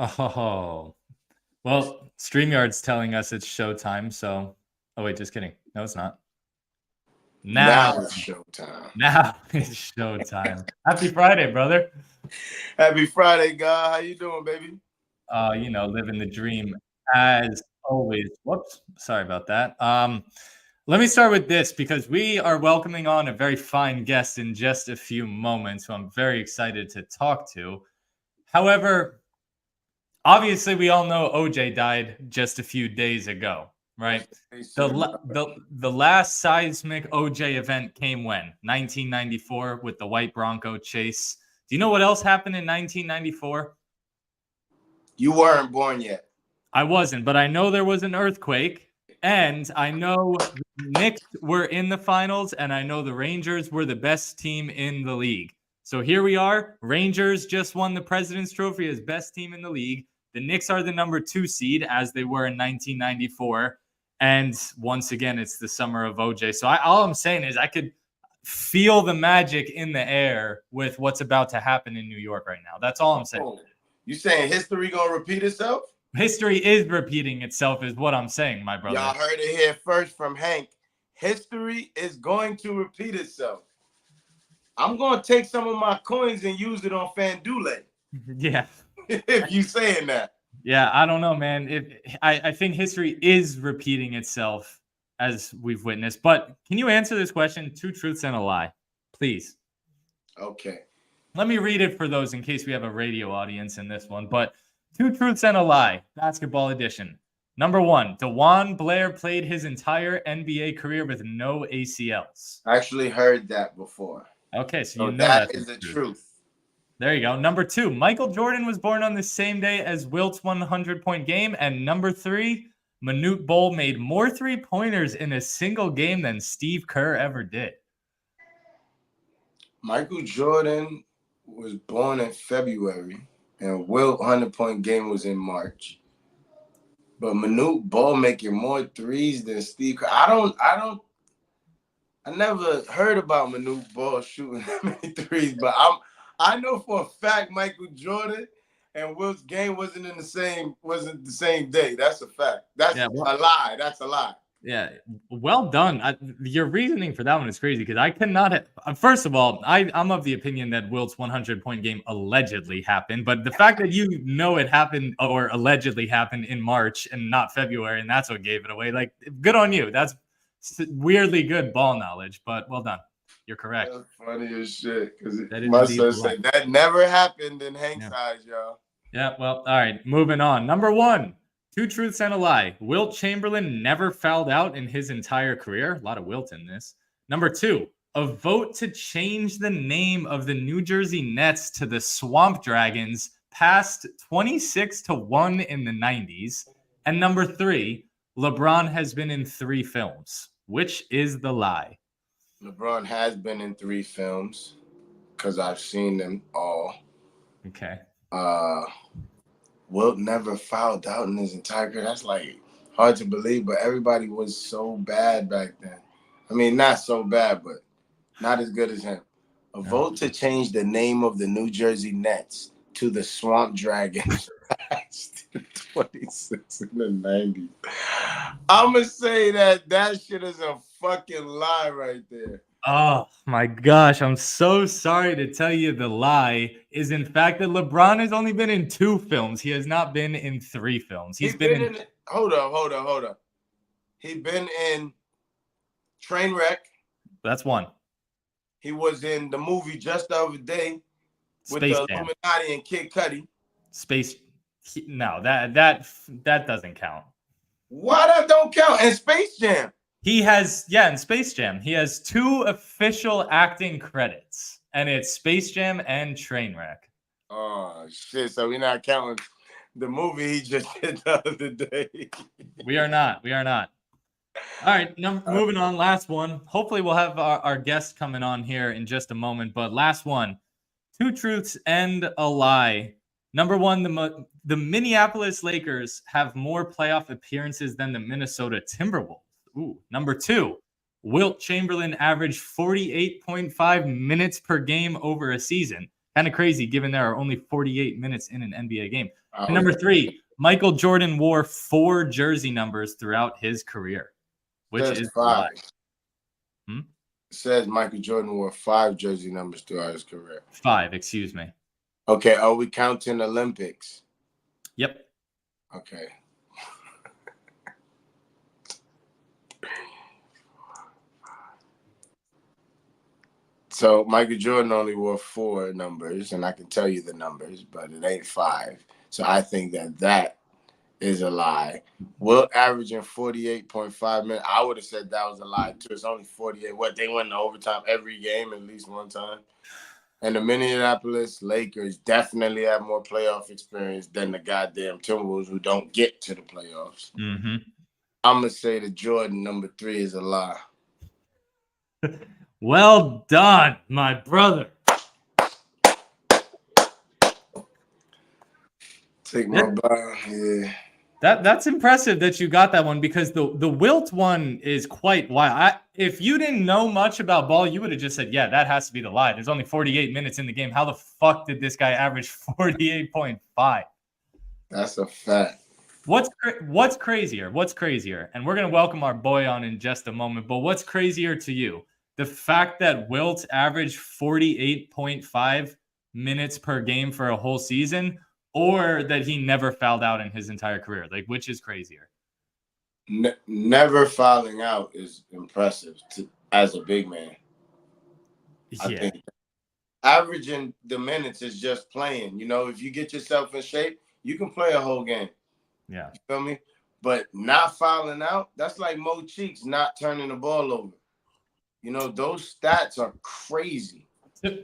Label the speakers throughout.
Speaker 1: Oh, well, StreamYard's telling us it's showtime. So, oh wait, just kidding. No, it's not. Now,
Speaker 2: Now it's showtime.
Speaker 1: now it's showtime. Happy Friday, brother.
Speaker 2: Happy Friday, God. How you doing, baby?
Speaker 1: Living the dream as always. Whoops, sorry about that. Let me start with this because we are welcoming on a very fine guest in just a few moments who I'm very excited to talk to. However, obviously we all know OJ died just a few days ago, right? The last seismic OJ event came when? 1994 with the white Bronco chase. Do you know what else happened in 1994?
Speaker 2: You weren't born yet.
Speaker 1: I wasn't, but I know there was an earthquake, and I know the Knicks were in the finals, and I know the Rangers were the best team in the league. So here we are. Rangers just won the President's Trophy as best team in the league. The Knicks are the number 2 seed, as they were in 1994. And once again, it's the summer of OJ. So all I'm saying is I could feel the magic in the air with what's about to happen in New York right now. That's all I'm saying.
Speaker 2: You saying history gonna repeat itself?
Speaker 1: History is repeating itself is what I'm saying, my brother.
Speaker 2: Y'all heard it here first from Hank. History is going to repeat itself. I'm going to take some of my coins and use it on FanDuel.
Speaker 1: Yeah.
Speaker 2: If you saying that.
Speaker 1: Yeah, I don't know, man. I think history is repeating itself as we've witnessed. But can you answer this question? 2 truths and a lie, please.
Speaker 2: Okay.
Speaker 1: Let me read it for those in case we have a radio audience in this one. But 2 truths and a lie, basketball edition. Number 1, DeJuan Blair played his entire NBA career with no ACLs.
Speaker 2: I actually heard that before.
Speaker 1: Okay, so you know
Speaker 2: that is the truth.
Speaker 1: There you go. Number 2, Michael Jordan was born on the same day as Wilt's 100-point game. And number 3, Manute Bol made more 3-pointers in a single game than Steve Kerr ever did.
Speaker 2: Michael Jordan was born in February, and Wilt 100-point game was in March. But Manute Bol making more threes than Steve Kerr. I never heard about Manute Bol shooting that many threes, but I know for a fact Michael Jordan and Wilt's game wasn't the same day. That's a fact. That's a lie. That's a lie.
Speaker 1: Yeah, well done. Your reasoning for that one is crazy because I cannot. First of all, I'm of the opinion that Wilt's 100-point game allegedly happened, but the fact that you know it happened or allegedly happened in March and not February, and that's what gave it away. Like, good on you. That's weirdly good ball knowledge, but well done. You're correct.
Speaker 2: That's funny as shit because my son said that never happened in Hank's eyes, y'all.
Speaker 1: Yeah, well, all right. Moving on. Number 1. 2 truths and a lie. Wilt Chamberlain never fouled out in his entire career. A lot of Wilt in this. Number 2. A vote to change the name of the New Jersey Nets to the Swamp Dragons passed 26-1 in the 90s. And number 3. LeBron has been in 3 films. Which is the lie?
Speaker 2: LeBron has been in 3 films because I've seen them all.
Speaker 1: Okay.
Speaker 2: Wilt never fouled out in his entire career. That's like hard to believe, but everybody was so bad back then. I mean, not so bad, but not as good as him. A vote to change the name of the New Jersey Nets to the Swamp Dragons 26 in the 90s. I'm going to say that shit is a fucking lie right there.
Speaker 1: Oh my gosh, I'm so sorry to tell you the lie is in fact that LeBron has only been in 2 films. He has not been in 3 films. He's been in
Speaker 2: Hold up. He's been in Trainwreck.
Speaker 1: That's 1.
Speaker 2: He was in the movie just the other day with
Speaker 1: Space
Speaker 2: the
Speaker 1: Jam.
Speaker 2: Illuminati and Kid Cudi.
Speaker 1: No, that doesn't count.
Speaker 2: Why that don't count? And Space Jam.
Speaker 1: He has, in Space Jam, he has 2 official acting credits, and it's Space Jam and Trainwreck.
Speaker 2: Oh, shit. So we're not counting the movie he just did the other day.
Speaker 1: We are not. All right, moving on. Last one. Hopefully we'll have our guest coming on here in just a moment, but last one. 2 truths and a lie. Number 1, the Minneapolis Lakers have more playoff appearances than the Minnesota Timberwolves. Ooh. Number 2, Wilt Chamberlain averaged 48.5 minutes per game over a season. Kind of crazy given there are only 48 minutes in an NBA game. And number 3, Michael Jordan wore 4 jersey numbers throughout his career, which is
Speaker 2: 5.
Speaker 1: Hmm?
Speaker 2: It says Michael Jordan wore 5 jersey numbers throughout his career.
Speaker 1: 5, excuse me.
Speaker 2: Okay, are we counting Olympics?
Speaker 1: Yep.
Speaker 2: Okay. So Michael Jordan only wore 4 numbers, and I can tell you the numbers, but it ain't 5. So I think that is a lie. Wilt averaging 48.5 minutes. I would have said that was a lie too. It's only 48. What, they went to overtime every game at least one time? And the Minneapolis Lakers definitely have more playoff experience than the goddamn Timberwolves, who don't get to the playoffs.
Speaker 1: Mm-hmm.
Speaker 2: I'm going to say that Jordan number 3 is a lie.
Speaker 1: Well done, my brother.
Speaker 2: Take my bow. Yeah.
Speaker 1: That's impressive that you got that one, because the Wilt one is quite wild. If you didn't know much about ball, you would have just said, yeah, that has to be the lie. There's only 48 minutes in the game. How the fuck did this guy average 48.5?
Speaker 2: That's a fact.
Speaker 1: What's crazier? What's crazier? And we're going to welcome our boy on in just a moment, but what's crazier to you? The fact that Wilt averaged 48.5 minutes per game for a whole season, or that he never fouled out in his entire career? Like, which is crazier?
Speaker 2: Never fouling out is impressive as a big man.
Speaker 1: Yeah.
Speaker 2: I think averaging the minutes is just playing. You know, if you get yourself in shape, you can play a whole game.
Speaker 1: Yeah.
Speaker 2: You feel me? But not fouling out, that's like Mo Cheeks not turning the ball over. You know, those stats are crazy.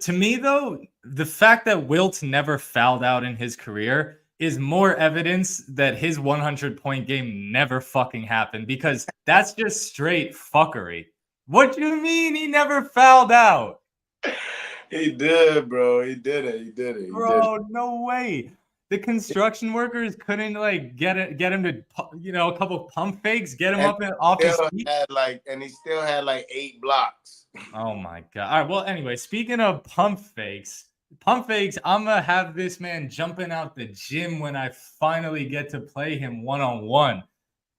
Speaker 1: To me, though, the fact that Wilt never fouled out in his career is more evidence that his 100-point game never fucking happened, because that's just straight fuckery. What do you mean he never fouled out?
Speaker 2: He did, bro. He did it.
Speaker 1: Bro, no way. The construction workers couldn't get him to, a couple pump fakes, get him up and off his feet.
Speaker 2: And he still had like 8 blocks.
Speaker 1: Oh my god. All right. Well, anyway, speaking of pump fakes, I'm gonna have this man jumping out the gym when I finally get to play him one-on-one.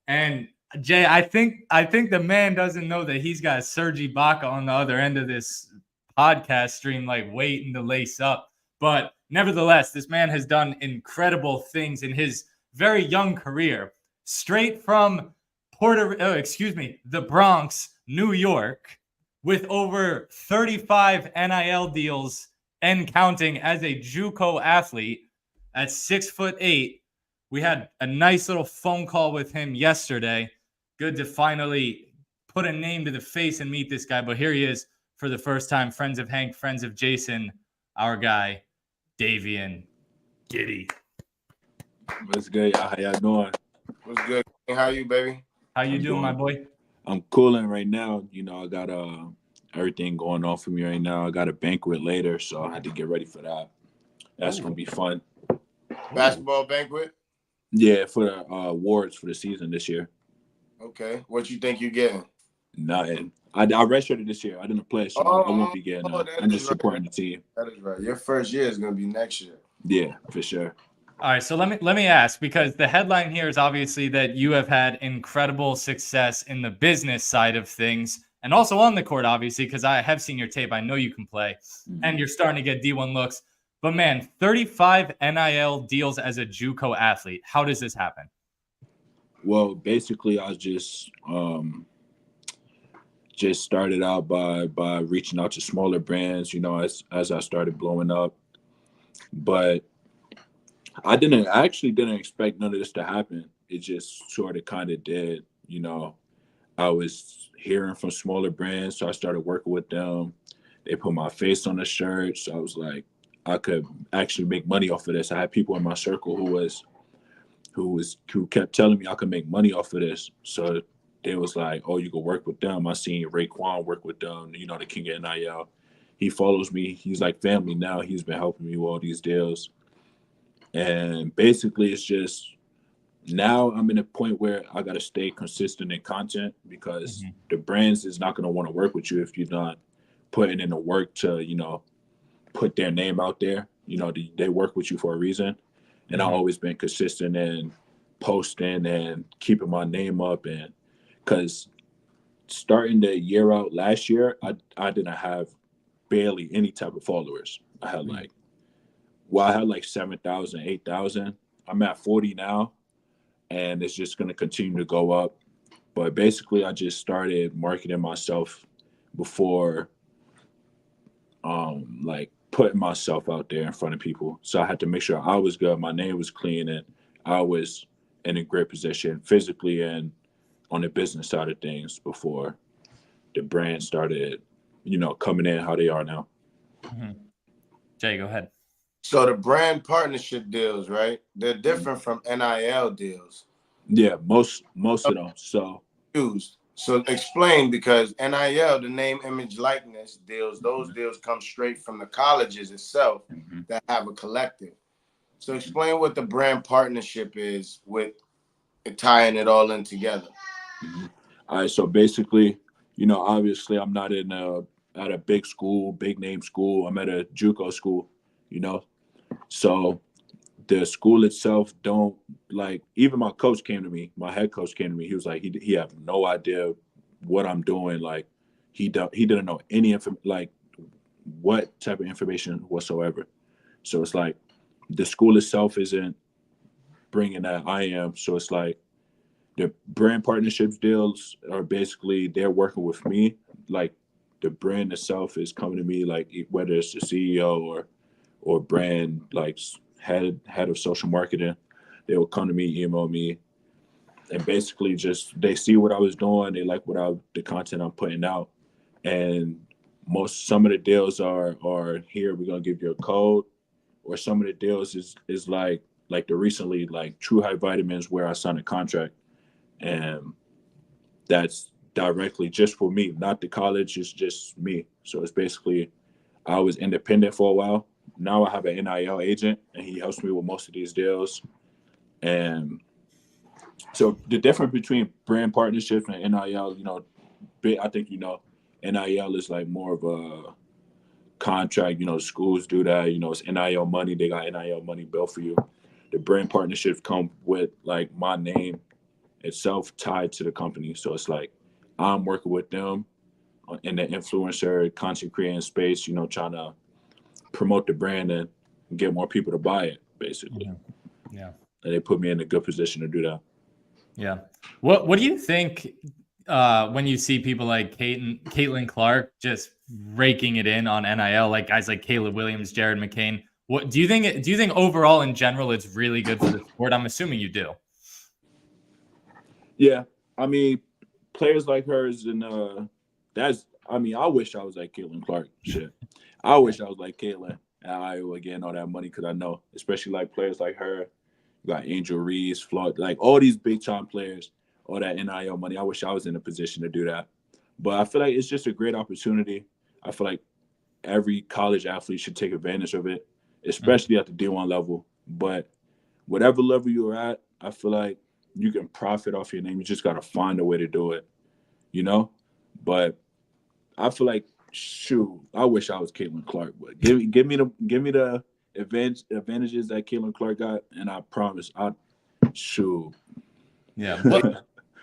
Speaker 1: And Jay, I think the man doesn't know that he's got Serge Ibaka on the other end of this podcast stream, like waiting to lace up. But nevertheless, this man has done incredible things in his very young career, straight from the Bronx, New York, with over 35 NIL deals and counting as a JUCO athlete at 6'8". We had a nice little phone call with him yesterday. Good to finally put a name to the face and meet this guy. But here he is for the first time. Friends of Hank, friends of Jason, our guy, Davion Guity.
Speaker 3: What's good? How y'all doing?
Speaker 2: What's good? How you, baby?
Speaker 1: How you doing, my boy?
Speaker 3: I'm cooling right now. You know, I got everything going on for me right now. I got a banquet later, so I had to get ready for that. That's gonna be fun.
Speaker 2: Basketball banquet?
Speaker 3: Yeah, for the awards for the season this year.
Speaker 2: Okay. What you think you're getting?
Speaker 3: Nothing. I redshirted this year. I didn't play, so I won't be getting I'm just supporting the team.
Speaker 2: That is right. Your first year is gonna be next year.
Speaker 3: Yeah, for sure.
Speaker 1: All right, so let me ask, because the headline here is obviously that you have had incredible success in the business side of things, and also on the court, obviously, because I have seen your tape. I know you can play, and you're starting to get D1 looks. But man, 35 NIL deals as a JUCO athlete. How does this happen?
Speaker 3: Well, basically, I was just started out by reaching out to smaller brands, you know, as I started blowing up. But I actually didn't expect none of this to happen. It just sort of kind of did, you know. I was hearing from smaller brands, so I started working with them. They put my face on the shirt, so I was like, I could actually make money off of this. I had people in my circle who kept telling me I could make money off of this. So they was like, oh, you can work with them. I seen Raekwon work with them, you know, the king of NIL. He follows me. He's like family now. He's been helping me with all these deals. And basically, it's just now I'm in a point where I got to stay consistent in content, because the brands is not going to want to work with you if you're not putting in the work to, you know, put their name out there. You know, they work with you for a reason. And I've always been consistent in posting and keeping my name up. And because starting the year out last year, I didn't have barely any type of followers. I had I had like 7,000, 8,000. I'm at 40 now, and it's just going to continue to go up. But basically, I just started marketing myself before like putting myself out there in front of people. So I had to make sure I was good, my name was clean, and I was in a great position physically and on the business side of things before the brand started, you know, coming in how they are now.
Speaker 1: Jay, go ahead.
Speaker 2: So the brand partnership deals, right? They're different from NIL deals.
Speaker 3: Yeah, most of them. So
Speaker 2: Used. So explain, because NIL, the name, image, likeness deals, those deals come straight from the colleges itself that have a collective. So explain what the brand partnership is with tying it all in together.
Speaker 3: All right, so basically, you know, obviously I'm not at a big school, big name school. I'm at a JUCO school, you know. So the school itself don't, like, even my coach came to me, my head coach came to me. He was like, he had no idea what I'm doing. Like he didn't know any like what type of information whatsoever. So it's like the school itself isn't bringing that. I am. So it's like the brand partnerships deals are basically they're working with me. Like the brand itself is coming to me, like whether it's the CEO or brand like head of social marketing, they will come to me, email me, and basically just they see what I was doing, they like the content I'm putting out, and some of the deals are here, we're gonna give you a code, or some of the deals is like the recently like True High Vitamins where I signed a contract, and that's directly just for me, not the college, it's just me. So it's basically I was independent for a while. Now I have an NIL agent, and he helps me with most of these deals. And so the difference between brand partnerships and NIL, you know, I think, you know, NIL is like more of a contract. You know, schools do that. You know, it's NIL money. They got NIL money built for you. The brand partnerships come with like my name itself tied to the company. So it's like I'm working with them in the influencer content creating space, you know, trying to promote the brand and get more people to buy it, basically.
Speaker 1: Yeah.
Speaker 3: And they put me in a good position to do that.
Speaker 1: Yeah. What do you think when you see people like Caitlin Clark just raking it in on NIL, like guys like Caleb Williams, Jared McCain? What do you think? Do you think overall in general it's really good for the sport? I'm assuming you do.
Speaker 3: Yeah, I mean, players like hers, and I mean, I wish I was like Caitlin Clark. Shit, I wish I was like Caitlin at Iowa getting all that money, because I know, especially like players like her, you got Angel Reese, Floyd, like all these big time players, all that NIL money. I wish I was in a position to do that, but I feel like it's just a great opportunity. I feel like every college athlete should take advantage of it, especially at the D1 level. But whatever level you're at, I feel like you can profit off your name. You just got to find a way to do it, you know? But I feel like, shoot, I wish I was Caitlin Clark, but give me the advantages that Caitlin Clark got, and I promise shoot.
Speaker 1: Yeah.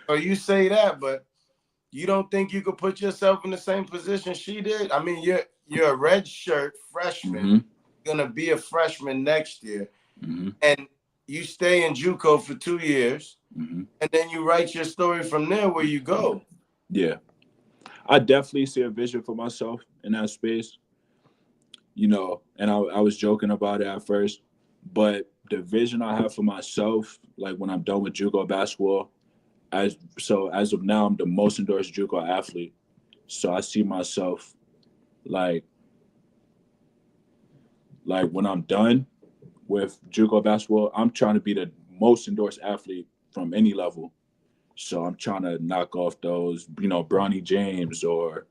Speaker 2: So you say that, but you don't think you could put yourself in the same position she did? I mean, you're a red shirt freshman, gonna be a freshman next year, and you stay in JUCO for 2 years, and then you write your story from there where you go.
Speaker 3: Yeah, I definitely see a vision for myself in that space, you know, and I was joking about it at first, but the vision I have for myself, like when I'm done with JUCO basketball, as of now, I'm the most endorsed JUCO athlete. So I see myself like when I'm done with JUCO basketball, I'm trying to be the most endorsed athlete from any level. So I'm trying to knock off those, you know, Bronny James or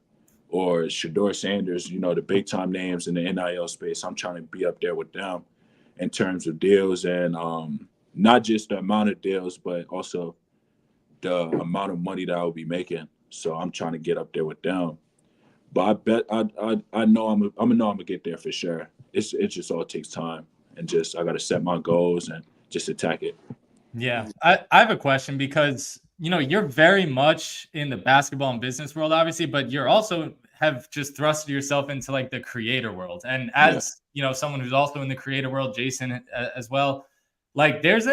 Speaker 3: Shador Sanders, you know, the big time names in the NIL space. I'm trying to be up there with them in terms of deals, and not just the amount of deals, but also the amount of money that I will be making. So I'm trying to get up there with them. But I bet I know I'm gonna get there for sure. It just all takes time, and just I gotta set my goals and just attack it.
Speaker 1: Yeah, I have a question because you're very much in the basketball and business world, obviously, but you're also have just thrusted yourself into like the creator world. And as someone who's also in the creator world, Jason as well, like there's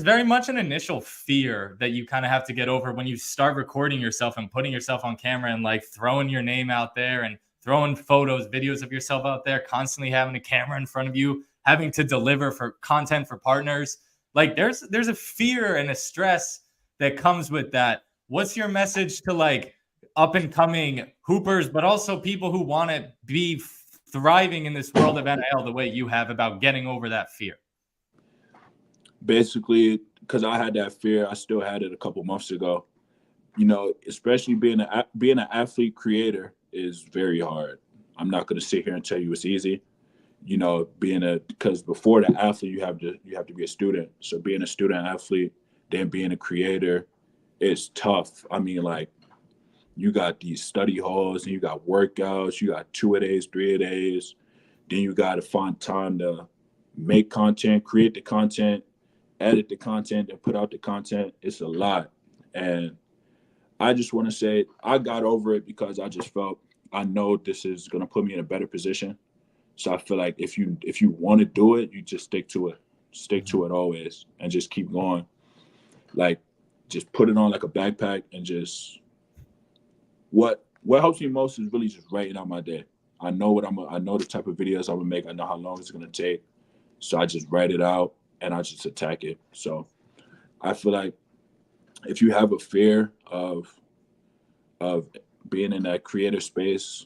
Speaker 1: very much an initial fear that you kind of have to get over when you start recording yourself and putting yourself on camera and like throwing your name out there and throwing photos, videos of yourself out there, constantly having a camera in front of you, having to deliver for content for partners. Like there's a fear and a stress that comes with that. What's your message to like up and coming hoopers, but also people who want to be thriving in this world of NIL the way you have about getting over that fear?
Speaker 3: Basically, because I had that fear, I still had it a couple months ago. Especially being an athlete creator is very hard. I'm not going to sit here and tell you it's easy. Because before the athlete, you have to be a student. So being a student athlete, then being a creator, is tough. I mean, like, you got these study halls and you got workouts, you got 2-a-days, 3-a-days. Then you got to find time to make content, create the content, edit the content, and put out the content. It's a lot. And I just want to say I got over it because I just felt I know this is going to put me in a better position. So I feel like if you want to do it, you just stick to it. Stick to it always and just keep going. Like, just put it on like a backpack and just what helps me most is really just writing out my day. I know the type of videos I'm gonna make. I know how long it's gonna take. So I just write it out and I just attack it. So I feel like if you have a fear of being in that creative space,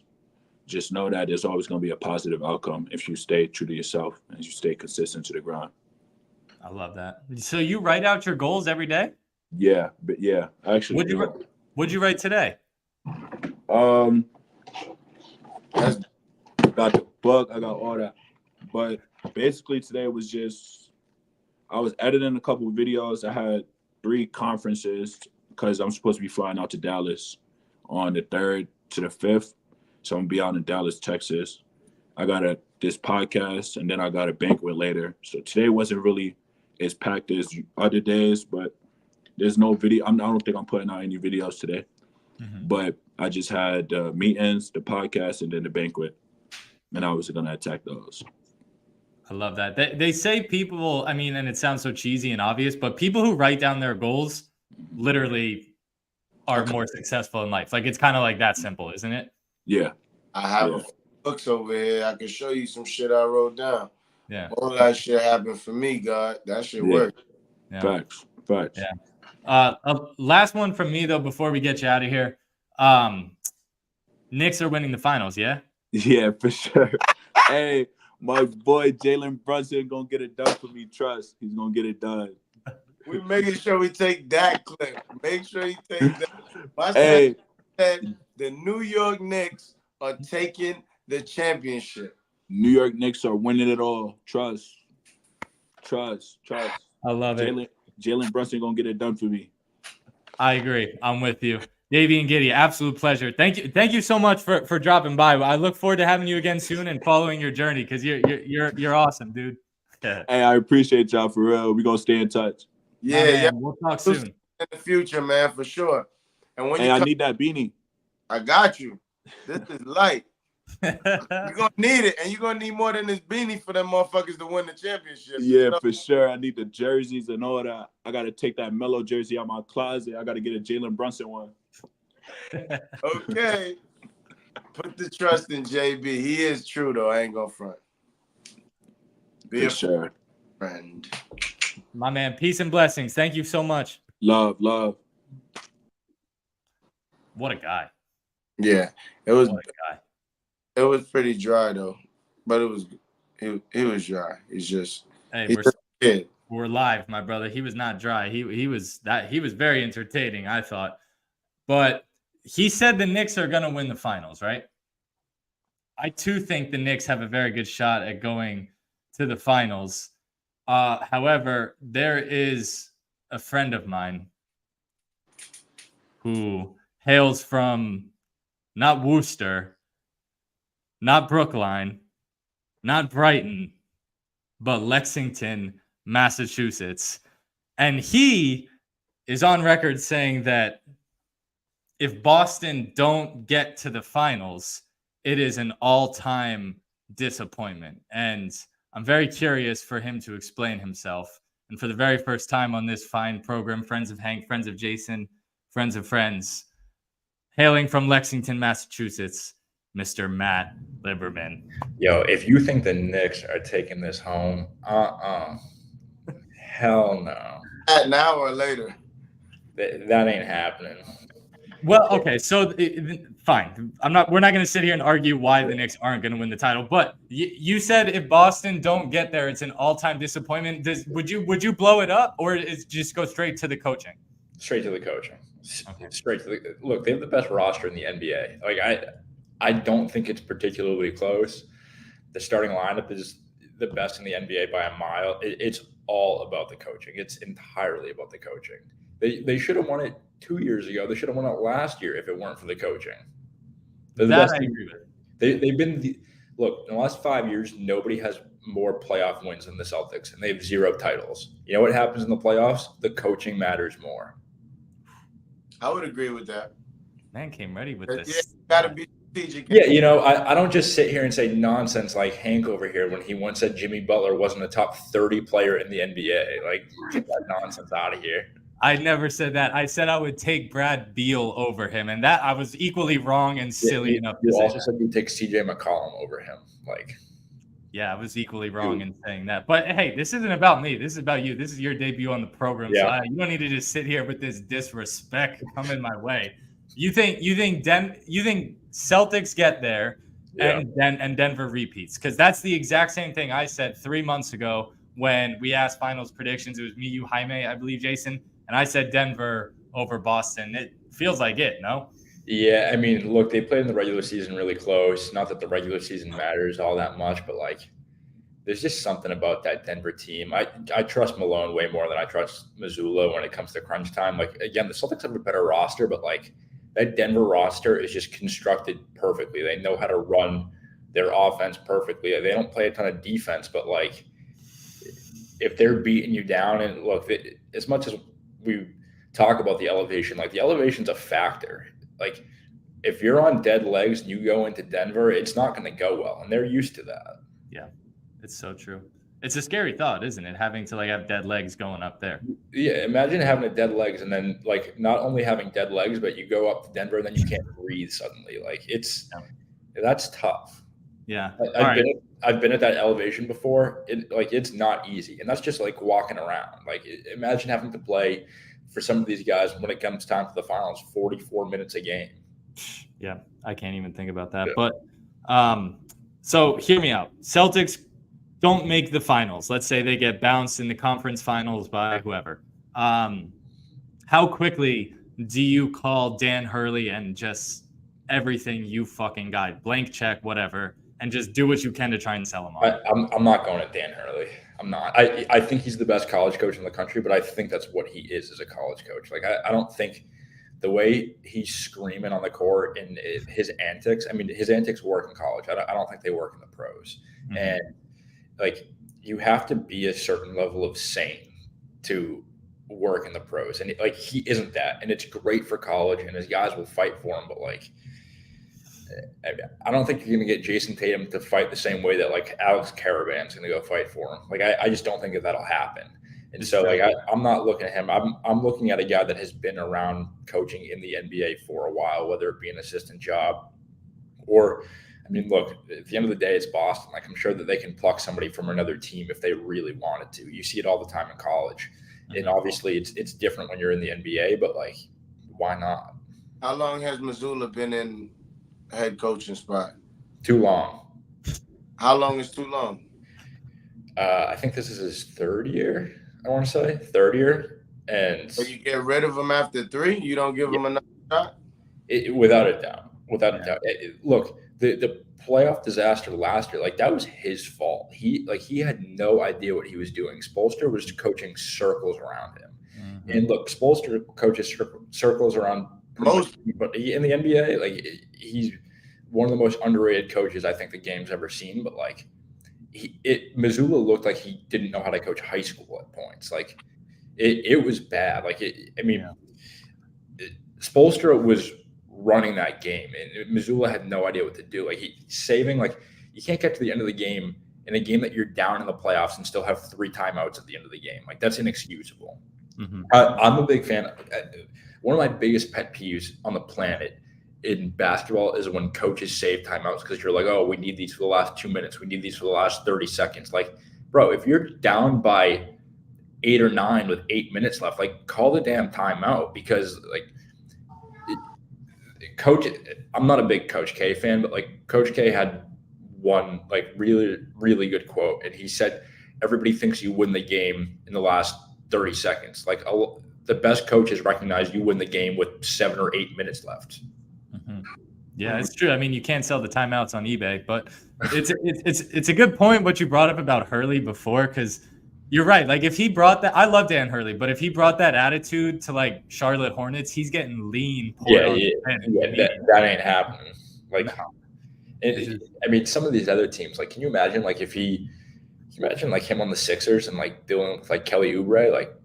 Speaker 3: just know that there's always going to be a positive outcome if you stay true to yourself and you stay consistent to the grind.
Speaker 1: I love that. So you write out your goals every day?
Speaker 3: Yeah, but yeah, actually.
Speaker 1: What'd you write today?
Speaker 3: I got the book, I got all that. But basically today was just, I was editing a couple of videos. I had 3 conferences because I'm supposed to be flying out to Dallas on the 3rd to the 5th. So I'm gonna be out in Dallas, Texas. I got this podcast, and then I got a banquet later. So today wasn't really as packed as other days, but there's no video. I don't think I'm putting out any videos today. Mm-hmm. But I just had meetings, the podcast, and then the banquet, and I was gonna attack those.
Speaker 1: I love that. They say people, I mean, and it sounds so cheesy and obvious, but people who write down their goals literally are more successful in life. Like, it's kind of like that simple, isn't it?
Speaker 3: Yeah.
Speaker 2: I have books over here. I can show you some shit I wrote down.
Speaker 1: Yeah.
Speaker 2: All that shit happened for me, God. That shit worked.
Speaker 3: Yeah. Facts.
Speaker 1: Yeah. Last one from me, though, before we get you out of here. Knicks are winning the finals, yeah?
Speaker 3: Yeah, for sure. Hey, my boy Jalen Brunson gonna get it done for me. Trust. He's gonna get it done.
Speaker 2: We making sure we take that clip. Make sure you take that.
Speaker 3: Hey.
Speaker 2: The New York Knicks are taking the championship.
Speaker 3: New York Knicks are winning it all. Trust.
Speaker 1: I love it.
Speaker 3: Jalen Brunson gonna get it done for me.
Speaker 1: I agree. I'm with you. Davion Guity, absolute pleasure. Thank you so much for dropping by. I look forward to having you again soon and following your journey because you're awesome, dude.
Speaker 3: Hey, I appreciate y'all for real. We gonna stay in touch.
Speaker 2: Yeah.
Speaker 1: We'll talk soon.
Speaker 2: In the future, man, for sure. And when
Speaker 3: I need that beanie.
Speaker 2: I got you. This is light. You're gonna need it, and you're gonna need more than this beanie for them motherfuckers to win the championship.
Speaker 3: Yeah, for sure. I need the jerseys and all that. I gotta take that Melo jersey out my closet. I gotta get a Jalen Brunson one.
Speaker 2: Okay. Put the trust in JB. He is true though. I ain't gonna front.
Speaker 3: Be a
Speaker 2: friend.
Speaker 1: My man, peace and blessings. Thank you so much.
Speaker 3: Love.
Speaker 1: What a guy.
Speaker 2: Yeah, it was.
Speaker 1: What a guy.
Speaker 2: It was pretty dry though, but it was was dry. It's just
Speaker 1: we're live, my brother. He was not dry. He was very entertaining, I thought. But he said the Knicks are gonna win the finals, right? I too think the Knicks have a very good shot at going to the finals. However, there is a friend of mine who hails from not Worcester, not Brookline, not Brighton, but Lexington, Massachusetts. And he is on record saying that if Boston don't get to the finals, it is an all-time disappointment. And I'm very curious for him to explain himself. And for the very first time on this fine program, Friends of Hank, Friends of Jason, Friends of Friends, hailing from Lexington, Massachusetts, Mr. Matt Lieberman.
Speaker 4: Yo, if you think the Knicks are taking this home, hell no.
Speaker 2: Now or later?
Speaker 4: That ain't happening.
Speaker 1: Well, okay, so fine. We're not going to sit here and argue why the Knicks aren't going to win the title. But you said if Boston don't get there, it's an all-time disappointment. Would you blow it up, or is just go straight to the coaching?
Speaker 4: Straight to the coaching.
Speaker 1: Okay.
Speaker 4: Straight to the look. They have the best roster in the NBA. Like I don't think it's particularly close. The starting lineup is the best in the NBA by a mile. It's all about the coaching. It's entirely about the coaching. They should have won it 2 years ago. They should have won it last year if it weren't for the coaching. They're the best. I agree with. They've been look, in the last 5 years, nobody has more playoff wins than the Celtics, and they have 0 titles. You know what happens in the playoffs? The coaching matters more.
Speaker 2: I would agree with that.
Speaker 1: Man came ready with this.
Speaker 2: Yeah, gotta be strategic.
Speaker 4: Yeah, you know, I don't just sit here and say nonsense like Hank over here when he once said Jimmy Butler wasn't a top 30 player in the NBA. Like, get that nonsense out of here.
Speaker 1: I never said that. I said I would take Brad Beal over him, and that I was equally wrong and silly enough to say.
Speaker 4: You also said you'd take CJ McCollum over him. Like,
Speaker 1: yeah, I was equally wrong in saying that. But hey, this isn't about me. This is about you. This is your debut on the program.
Speaker 4: Yeah.
Speaker 1: So you don't need to just sit here with this disrespect coming my way. You think Celtics get there and Denver repeats? Because that's the exact same thing I said 3 months ago when we asked finals predictions. It was me, you, Jaime, I believe, Jason. And I said Denver over Boston. It feels like it, no?
Speaker 4: Yeah, I mean, look, they played in the regular season really close. Not that the regular season matters all that much, but, like, there's just something about that Denver team. I trust Malone way more than I trust Missoula when it comes to crunch time. Like, again, the Celtics have a better roster, but, like, that Denver roster is just constructed perfectly. They know how to run their offense perfectly. They don't play a ton of defense, but, like, if they're beating you down and, look, as much as we talk about the elevation, like, the elevation's a factor. Like, if you're on dead legs and you go into Denver, it's not going to go well, and they're used to that.
Speaker 1: Yeah, it's so true. It's a scary thought, isn't it? Having to, like, have dead legs going up there.
Speaker 4: Yeah, imagine having a dead legs and then, like, not only having dead legs, but you go up to Denver and then you can't breathe suddenly. Like, that's tough.
Speaker 1: Yeah.
Speaker 4: I've been at that elevation before. It's not easy, and that's just like walking around. Like, imagine having to play for some of these guys when it comes time for the finals, 44 minutes a game.
Speaker 1: Yeah, I can't even think about that. Yeah. But so hear me out. Celtics don't make the finals. Let's say they get bounced in the conference finals by whoever. How quickly do you call Dan Hurley and just everything you fucking got, blank check, whatever, and just do what you can to try and sell him on?
Speaker 4: I'm not going at Dan Hurley. I'm not. I think he's the best college coach in the country, but I think that's what he is as a college coach. Like, I don't think the way he's screaming on the court and his antics, I mean, his antics work in college. I don't think they work in the pros. Mm-hmm. And, like, you have to be a certain level of sane to work in the pros. And, like, he isn't that. And it's great for college, and his guys will fight for him. But, like, I don't think you're going to get Jason Tatum to fight the same way that, like, Alex Caravan's going to go fight for him. Like, I just don't think that'll happen. And so, like, I'm not looking at him. I'm looking at a guy that has been around coaching in the NBA for a while, whether it be an assistant job or, I mean, look, at the end of the day, it's Boston. Like, I'm sure that they can pluck somebody from another team if they really wanted to. You see it all the time in college. And obviously it's different when you're in the NBA, but, like, why not?
Speaker 2: How long has Missoula been in head coaching spot?
Speaker 4: Too long.
Speaker 2: How long is too long?
Speaker 4: I think this is his third year. I want to say third year. And
Speaker 2: so you get rid of him after 3? You don't give him another shot?
Speaker 4: Without a doubt. Look, the playoff disaster last year, like, that was his fault. He had no idea what he was doing. Spoelstra was coaching circles around him. Mm-hmm. And look, Spoelstra coaches circles around most, but in the NBA, like, one of the most underrated coaches I think the game's ever seen. But like, Missoula looked like he didn't know how to coach high school at points. Like, it was bad. Like, Spoelstra was running that game, and Missoula had no idea what to do. Like, you can't get to the end of the game in a game that you're down in the playoffs and still have 3 timeouts at the end of the game. Like, that's inexcusable.
Speaker 1: Mm-hmm.
Speaker 4: I'm a big fan. One of my biggest pet peeves on the planet in basketball is when coaches save timeouts because you're like, oh, we need these for the last 2 minutes. We need these for the last 30 seconds. Like, bro, if you're down by 8 or 9 with 8 minutes left, like, call the damn timeout because, like, Coach, I'm not a big Coach K fan, but like Coach K had one like really, really good quote, and he said, "Everybody thinks you win the game in the last 30 seconds. Like the best coaches recognize you win the game with 7 or 8 minutes left."
Speaker 1: Mm-hmm. Yeah, it's true. I mean, you can't sell the timeouts on eBay, but it's a good point what you brought up about Hurley before, because you're right. Like, if he brought that, I love Dan Hurley, but if he brought that attitude to like Charlotte Hornets, he's getting lean.
Speaker 4: That ain't happening. Like, I mean, some of these other teams, like, can you imagine like like him on the Sixers and like dealing with like Kelly Oubre? Like,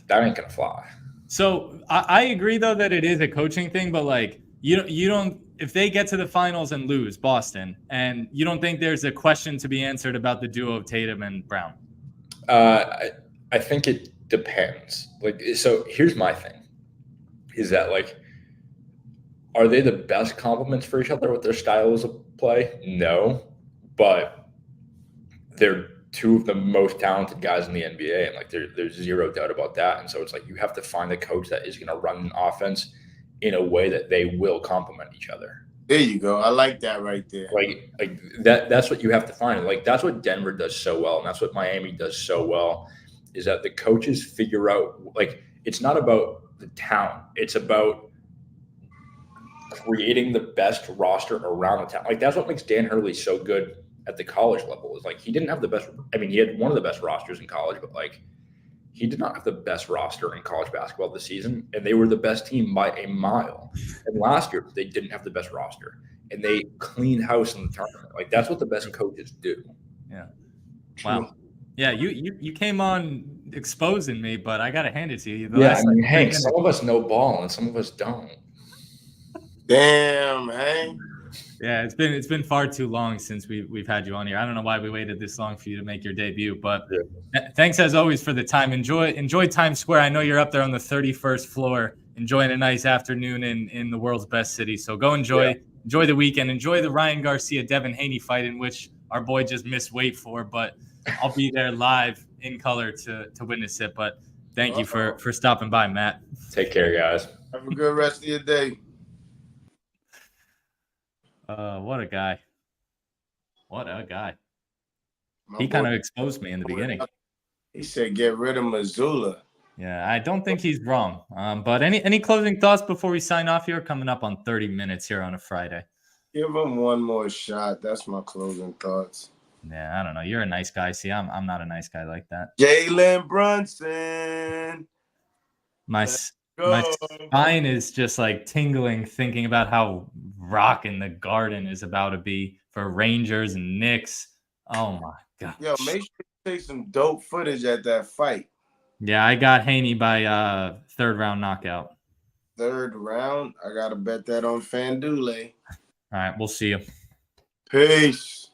Speaker 4: that ain't gonna fly.
Speaker 1: So I agree though that it is a coaching thing, but like you don't if they get to the finals and lose Boston, and you don't think there's a question to be answered about the duo of Tatum and Brown?
Speaker 4: I think it depends. Like, so here's my thing: is that like, are they the best complements for each other with their styles of play? No, but they're 2 of the most talented guys in the NBA, and like there's zero doubt about that. And so it's like you have to find a coach that is going to run an offense in a way that they will complement each other.
Speaker 2: There you go. I like that right there.
Speaker 4: Like that's what you have to find. Like, that's what Denver does so well, and that's what Miami does so well, is that the coaches figure out, like, it's not about the talent. It's about creating the best roster around the talent. Like, that's what makes Dan Hurley so good at the college level, is like he didn't have the best. I mean, he had one of the best rosters in college, but like he did not have the best roster in college basketball this season, and they were the best team by a mile. And last year, they didn't have the best roster, and they cleaned house in the tournament. Like, that's what the best coaches do.
Speaker 1: Yeah. Wow. Yeah, you came on exposing me, but I gotta hand it to you.
Speaker 4: Hank, some of us know ball and some of us don't.
Speaker 2: Damn, Hank.
Speaker 1: Yeah, it's been far too long since we've had you on here. I don't know why we waited this long for you to make your debut, but thanks as always for the time. Enjoy Times Square. I know you're up there on the 31st floor, enjoying a nice afternoon in the world's best city. So go enjoy the weekend. Enjoy the Ryan Garcia Devin Haney fight, in which our boy just missed weight for, but I'll be there live in color to witness it. But thank you for stopping by, Matt.
Speaker 4: Take care, guys.
Speaker 2: Have a good rest of your day.
Speaker 1: What a guy. What a guy. He kind of exposed me in the beginning.
Speaker 2: He said get rid of Missoula.
Speaker 1: Yeah, I don't think he's wrong. But any closing thoughts before we sign off here? Coming up on 30 minutes here on a Friday.
Speaker 2: Give him one more shot. That's my closing thoughts.
Speaker 1: Yeah, I don't know. You're a nice guy. See, I'm not a nice guy like that.
Speaker 2: Jalen Brunson.
Speaker 1: My spine is just like tingling thinking about how rocking the Garden is about to be for Rangers and Knicks. Oh my god.
Speaker 2: Yo, make sure you take some dope footage at that fight.
Speaker 1: Yeah, I got Haney by third round knockout.
Speaker 2: Third round? I gotta bet that on FanDuel.
Speaker 1: All right, we'll see you.
Speaker 2: Peace.